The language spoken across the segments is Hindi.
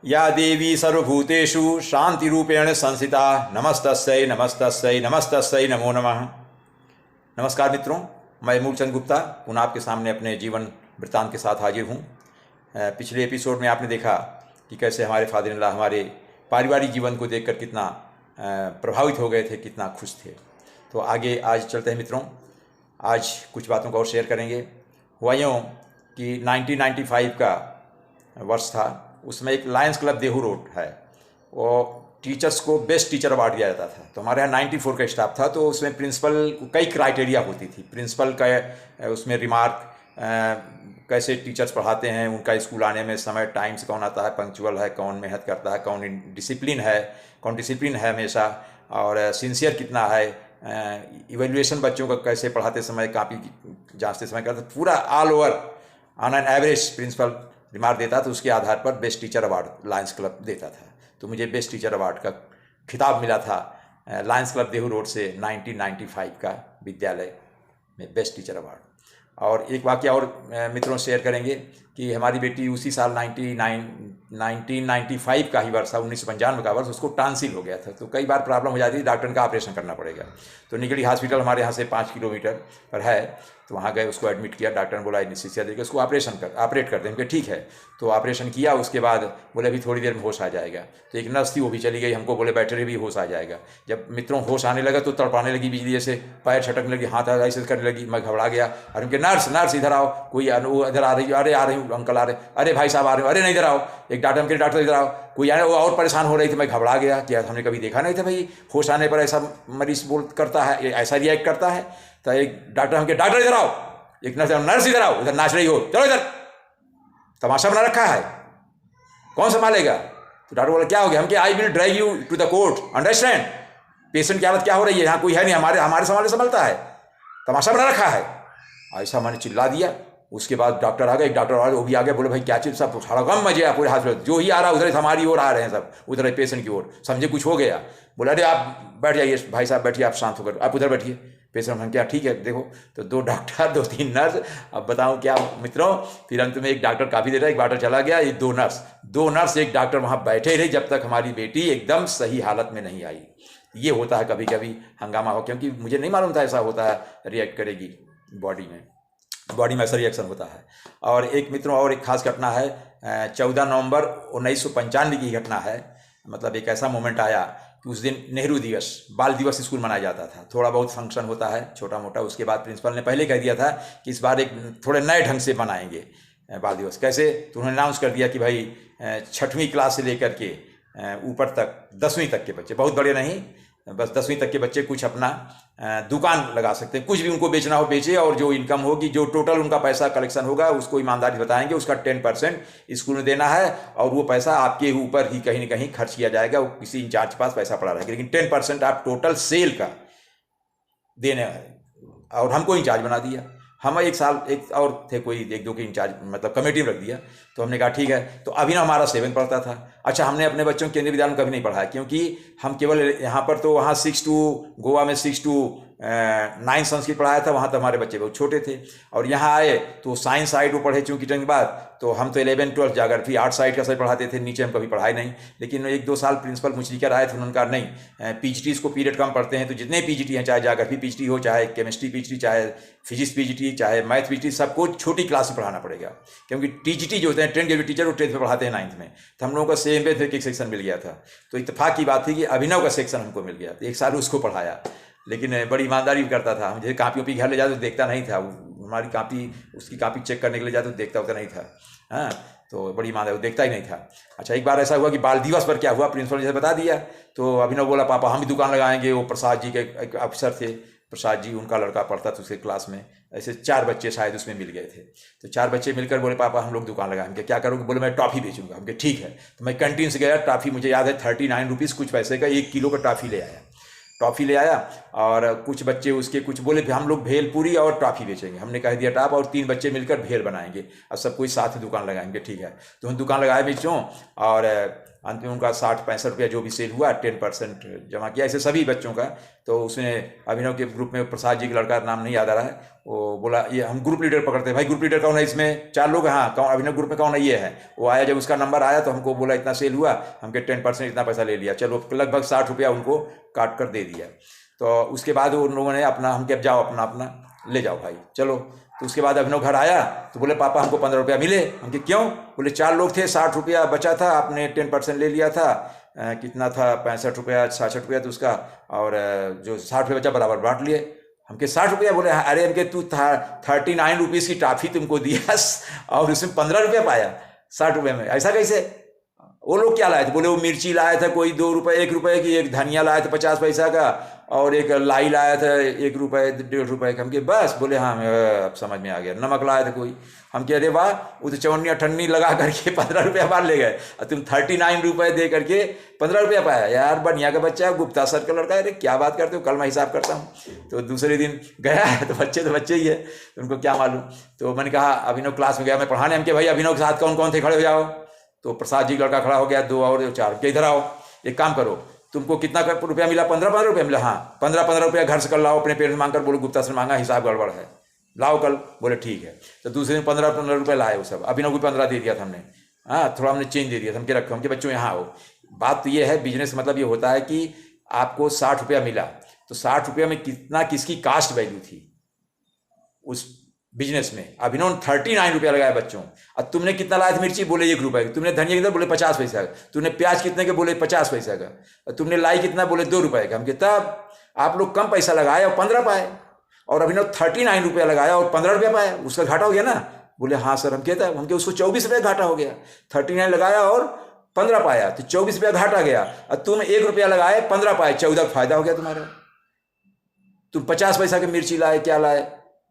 या देवी सर्वभूतेषु शांतिरूपेण संस्थिता नमस्तस्यै नमस्तस्यै नमस्तस्यै नमो नमः। नमस्कार मित्रों, मैं मूलचंद गुप्ता पुनः आपके सामने अपने जीवन वृत्तांत के साथ हाजिर हूँ। पिछले एपिसोड में आपने देखा कि कैसे हमारे फादर इन लॉ हमारे पारिवारिक जीवन को देखकर कितना प्रभावित हो गए थे, कितना खुश थे। तो आगे आज चलते हैं मित्रों। आज कुछ बातों को और शेयर करेंगे। हुआ यूँ कि 1995 का वर्ष था। उसमें एक लायंस क्लब देहू रोड है, वो टीचर्स को बेस्ट टीचर अवार्ड दिया जाता था। तो हमारे यहाँ 94 का स्टाफ था, तो उसमें प्रिंसिपल कई क्राइटेरिया होती थी। प्रिंसिपल का उसमें रिमार्क, कैसे टीचर्स पढ़ाते हैं, उनका स्कूल आने में समय टाइम से कौन आता है, पंक्चुअल है, कौन मेहनत करता है, कौन डिसिप्लिन है हमेशा, और सिंसियर कितना है, इवेल्युएशन बच्चों को कैसे पढ़ाते समय, कापी जांचते समय करते, पूरा all over on an average principal remark देता। तो उसके आधार पर best teacher award lions club देता था। तो मुझे बेस्ट टीचर अवार्ड का खिताब मिला था लायंस क्लब देहू रोड से 1995 का विद्यालय में बेस्ट टीचर अवार्ड। और एक वाक़या और मित्रों शेयर करेंगे कि हमारी बेटी उसी साल 1995 का ही वर्ष था, 1995 का वर्ष, उसको टांसिल हो गया था। तो कई बार प्रॉब्लम हो जाती है, डॉक्टर का ऑपरेशन करना पड़ेगा। तो निगड़ी हॉस्पिटल हमारे यहाँ से 5 किलोमीटर पर है, तो वहाँ गए, उसको एडमिट किया। डॉक्टर ने बोला एनेस्थीसिया देकर उसको ऑपरेट कर दें। उनके ठीक है, तो ऑपरेशन किया। उसके बाद बोले अभी थोड़ी देर में होश आ जाएगा। तो एक नर्स थी, वो भी चली गई। हमको बोले बैठे रहे, भी होश आ जाएगा। जब मित्रों होश आने लगा तो तड़पाने लगी, बिजली से पैर छटकने लगी, हाथ ऐसे करने लगी। मैं घबरा गया और उनके नर्स इधर आओ, कोई इधर आ रही, अरे आ रही हूँ अंकल आ रहे, अरे भाई साहब आ रहे हो, अरे नहीं इधर आओ, एक डॉक्टर इधर आओ, कोई आने। वो और परेशान हो रही थी। मैं घबरा गया कि हमने कभी देखा नहीं था भाई होश आने पर ऐसा मरीज करता है, ऐसा रिएक्ट करता है। तो एक डॉक्टर इधर आओ, एक नर्स इधर आओ, इधर नाच रही हो, चलो इधर, तमाशा बना रखा है, कौन संभालेगा। तो डॉक्टर बोला क्या हो गया। हम I will drive you to the court, understand, patient की हालत क्या हो रही है, यहाँ कोई है नहीं, हमारे संभालता है, तमाशा बना रखा है। ऐसा मैंने चिल्ला दिया। उसके बाद डॉक्टर आ गए, एक डॉक्टर आ गए, वो भी आ गए, बोले भाई क्या चीज़, सब सारा कम मजे आ पूरे हॉस्पिटल, जो ही आ रहा उधर हमारी ओर आ रहे हैं, सब उधर पेशेंट की ओर, समझे कुछ हो गया। बोला अरे आप बैठ जाइए भाई साहब, बैठिए, आप शांत होकर, आप उधर बैठिए। पेशेंट हम क्या ठीक है देखो। तो 2 डॉक्टर 2-3 नर्स, अब बताऊं क्या मित्रों। फिर अंत में एक डॉक्टर काफ़ी देर, एक डॉक्टर चला गया, ये 2 नर्स एक डॉक्टर वहाँ बैठे रहे जब तक हमारी बेटी एकदम सही हालत में नहीं आई। ये होता है कभी कभी हंगामा हो, क्योंकि मुझे नहीं मालूम था ऐसा होता है, रिएक्ट करेगी बॉडी में ऐसा रिएक्शन होता है। और एक मित्रों और एक खास घटना है, 14 नवंबर 1995 की घटना है। मतलब एक ऐसा मोमेंट आया कि उस दिन नेहरू दिवस, बाल दिवस स्कूल मनाया जाता था। थोड़ा बहुत फंक्शन होता है छोटा मोटा। उसके बाद प्रिंसिपल ने पहले कह दिया था कि इस बार एक थोड़े नए ढंग से मनाएंगे बाल दिवस। कैसे, तो उन्होंने अनाउंस कर दिया कि भाई 6वीं क्लास से लेकर के ऊपर तक 10वीं तक के बच्चे, बहुत बड़े नहीं, बस 10वीं तक के बच्चे कुछ अपना दुकान लगा सकते हैं, कुछ भी उनको बेचना हो बेचे, और जो इनकम होगी, जो टोटल उनका पैसा कलेक्शन होगा, उसको ईमानदारी बताएंगे, उसका 10% स्कूल में देना है, और वो पैसा आपके ऊपर ही कहीं ना कहीं खर्च किया जाएगा। वो किसी इंचार्ज के पास पैसा पड़ा रहेगा, लेकिन 10% आप टोटल सेल का देने हैं। और हमको इंचार्ज बना दिया। हम एक साल एक और थे, कोई 1-2 के इंचार्ज, मतलब कमेटी में रख दिया। तो हमने कहा ठीक है। तो अभिनव हमारा 7 पढ़ता था। अच्छा, हमने अपने बच्चों को केंद्रीय विद्यालय में कभी नहीं पढ़ाया, क्योंकि हम केवल यहाँ पर, तो वहाँ 6 to गोवा में 6 to 9 संस्कृत पढ़ाया था। वहाँ तो हमारे बच्चे बहुत छोटे थे, और यहाँ आए तो साइंस साइड वो पढ़े चूँकि 10 के बाद। तो हम तो 11-12 ज्योग्राफी आर्ट साइड का सब पढ़ाते थे, नीचे हम कभी पढ़ाए नहीं। लेकिन 1-2 साल प्रिंसिपल मुझ लेकर आए थे, उन्होंने कहा नहीं, PGTs को पीरियड कम पढ़ते हैं, तो जितने PGT हैं, चाहे ज्योग्राफी PGT हो, चाहे केमिस्ट्री PGT, चाहे फिजिक्स PGT, चाहे मैथ PGT, सबको छोटी क्लास में पढ़ाना पड़ेगा। क्योंकि TGT जो होते हैं, 10 ग्रेड टीचर, वो 10th में पढ़ाते हैं 9th में। तो हम लोगों का सेम पे एक सेक्शन मिल गया था। तो इत्तेफाक की बात थी कि अभिनव का सेक्शन हमको मिल गया। तो 1 साल उसको पढ़ाया, लेकिन बड़ी ईमानदारी भी करता था। मुझे कापियों पे घर ले जाते तो देखता नहीं था, हमारी कापी, उसकी कापी चेक करने के लिए जाते तो देखता होता नहीं था। हाँ, तो बड़ी ईमानदारी, वो देखता ही नहीं था। अच्छा, एक बार ऐसा हुआ कि बाल दिवस पर क्या हुआ, प्रिंसिपल जैसे बता दिया। तो अभिनव बोला पापा हम भी दुकान लगाएंगे। वो प्रसाद जी के एक अफसर थे, प्रसाद जी, उनका लड़का पढ़ता था उसके क्लास में। ऐसे 4 बच्चे शायद उसमें मिल गए थे। तो 4 बच्चे मिलकर बोले पापा हम लोग दुकान लगाएंगे, क्या करोगे। बोले मैं टॉफ़ी बेचूंगा। हमके ठीक है। तो मैं कैंटीन से गया, टॉफ़ी मुझे याद है 39 रुपीज़ कुछ पैसे का 1 किलो का टॉफ़ी ले आया। और कुछ बच्चे उसके कुछ बोले हम लोग भेलपूरी और टॉफ़ी बेचेंगे। हमने कह दिया टॉप, और 3 बच्चे मिलकर भेल बनाएंगे और सब कोई साथ ही दुकान लगाएंगे। ठीक है। तो हम दुकान लगाए बेचों, और अंत में उनका 60-65 रुपया जो भी सेल हुआ 10% जमा किया, ऐसे सभी बच्चों का। तो उसने अभिनव के ग्रुप में प्रसाद जी का लड़का, नाम नहीं याद आ रहा है, वो बोला ये हम ग्रुप लीडर पकड़ते हैं, भाई ग्रुप लीडर कौन है इसमें, 4 लोग, हाँ कौन अभिनव ग्रुप में कौन है, ये है। वो आया, जब उसका नंबर आया तो हमको बोला इतना सेल हुआ, हमके 10% इतना पैसा ले लिया, चलो लगभग 60 रुपया उनको काट कर दे दिया। तो उसके बाद उन लोगों ने अपना, हमके अब जाओ अपना अपना ले जाओ भाई चलो। तो उसके बाद अभिनव घर आया तो बोले पापा हमको 15 रुपया मिले। हमके क्यों? बोले 4 लोग थे, 60 रुपया बचा था, आपने 10% ले लिया था, कितना था 65 रुपया 66 रुपया तो उसका, और जो 60 रुपया बचा बराबर बांट लिए। हमके 60 रुपया। बोले अरे हमके तू 39 रुपीज़ की टॉफ़ी तुमको दिया और उसमें 15 रुपया पाया 60 रुपये में, ऐसा कैसे? वो लोग क्या लाए थे? बोले वो मिर्ची लाया था कोई 2 रुपये 1 रुपये की, एक धनिया लाया था 50 पैसा का, और एक लाई लाया था 1 रुपये 1.5 रुपये का। हमके बस बोले हाँ अब समझ में आ गया। नमक लाया था कोई। हम कह अरे वाह, वो तो चवन्नी अठन्नी लगा करके 15 रुपया बाहर ले गए, और तुम 39 रुपये दे करके 15 रुपया पाया। यार बढ़िया का बच्चा, गुप्ता सर का लड़का, अरे क्या बात करते हो, कल मैं हिसाब करता हूँ। तो दूसरे दिन गया तो बच्चे ही है, उनको क्या मालूम। तो मैंने कहा अभिनव क्लास में गया मैं पढ़ाने, हमके भाई अभिनव के साथ कौन कौन थे, खड़े हो जाओ। तो प्रसाद जी लड़का खड़ा हो गया, 2 और 4 के इधर आओ, एक काम करो, तुमको कितना रुपया मिला? 15 रुपया मिला। हाँ 15 रुपया घर से कल लाओ, अपने पेरेंट्स मांग कर, बोलो गुप्ता से मांगा, हिसाब गड़बड़ है, लाओ कल। बोले ठीक है। तो दूसरे दिन 15 रुपये लाए वो सब, अभिनव को 15 दे दिया था हमने। हाँ थोड़ा हमने चेंज दे दिया था, हमके रखो, हमके बच्चों यहाँ आओ। बात तो ये है, बिजनेस मतलब ये होता है कि आपको 60 रुपया मिला, तो 60 रुपया में कितना किसकी कास्ट वैल्यू थी उस बिजनेस में। अभिनव 39 रुपया लगाया बच्चों। अब तुमने कितना लाया था मिर्ची? बोले 1 रुपये। तुमने धनिया कितना? बोले 50 पैसा का। तुमने प्याज कितने के? बोले 50 पैसा का। तुमने लाई कितना? बोले 2 रुपये का। हम तब आप लोग कम पैसा लगाए और 15 पाए, और अभिनव 39 रुपया लगाया और 15 रुपया पाया, उसका घाटा हो गया ना। बोले हाँ सर। हम कहता हमके उसको 24 रुपये घाटा हो गया। 39 लगाया और 15 पाया तो 24 रुपया घाटा गया, और तुम 1 रुपया लगाए 15 पाए, 14 का फायदा हो गया तुम्हारा। तुम 50 पैसा की मिर्ची लाए, क्या लाए,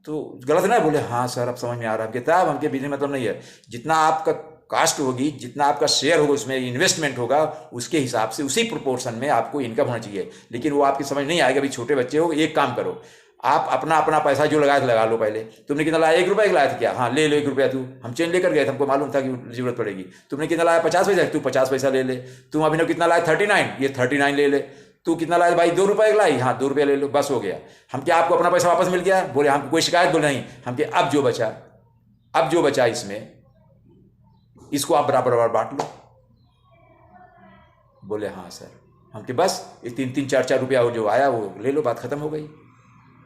तो गलत ना? बोले हाँ सर अब समझ में आ रहा है। किताब हमके बिजनेस मतलब नहीं है, जितना आपका कास्ट होगी, जितना आपका शेयर होगा, उसमें इन्वेस्टमेंट होगा, उसके हिसाब से उसी प्रोपोर्शन में आपको इनकम होना चाहिए। लेकिन वो आपकी समझ नहीं आएगा। अभी छोटे बच्चे हो, एक काम करो, आप अपना पैसा जो लगाया था लगा लो पहले। तुमने कितना लाया? 1 रुपये का लाया था क्या? हाँ ले लो 1 रुपया। तू हम चेन लेकर गए थे, हमको मालूम था कि जरूरत पड़ेगी। तुमने कितना लाया? 50 पैसा। तू 50 पैसा ले ले। तुम अभिनव कितना लाया? 39, ये 39 ले ले। तू कितना लाया भाई? 2 रुपये का लाई। हाँ 2 रुपया ले लो, बस हो गया। हम क्या आपको अपना पैसा वापस मिल गया? बोले हमको कोई शिकायत? बोले नहीं। हम क्या अब जो बचा इसमें, इसको आप बराबर बांट लो। बोले हाँ सर। हम के बस ये 3-3, 4-4 रुपया जो आया वो ले लो, बात खत्म हो गई।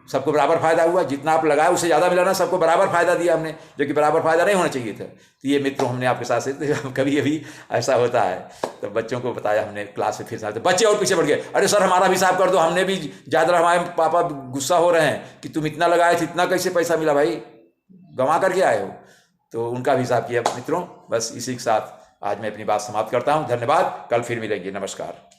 सबको बराबर फायदा हुआ, जितना आप लगाया उससे ज़्यादा मिला ना, सबको बराबर फायदा दिया हमने, जो कि बराबर फायदा नहीं होना चाहिए था। तो ये मित्रों हमने आपके साथ से कभी कभी ऐसा होता है, तो बच्चों को बताया हमने क्लास में। फिर साथ बच्चे और पीछे बढ़ गए, अरे सर हमारा भी हिसाब कर दो, हमने भी ज़्यादा, हमारे पापा गुस्सा हो रहे हैं कि तुम इतना लगाए थे, इतना कैसे पैसा मिला भाई, गंवा करके आए हो। तो उनका भी हिसाब किया। मित्रों बस इसी के साथ आज मैं अपनी बात समाप्त करता हूँ। धन्यवाद, कल फिर मिलेंगे। नमस्कार।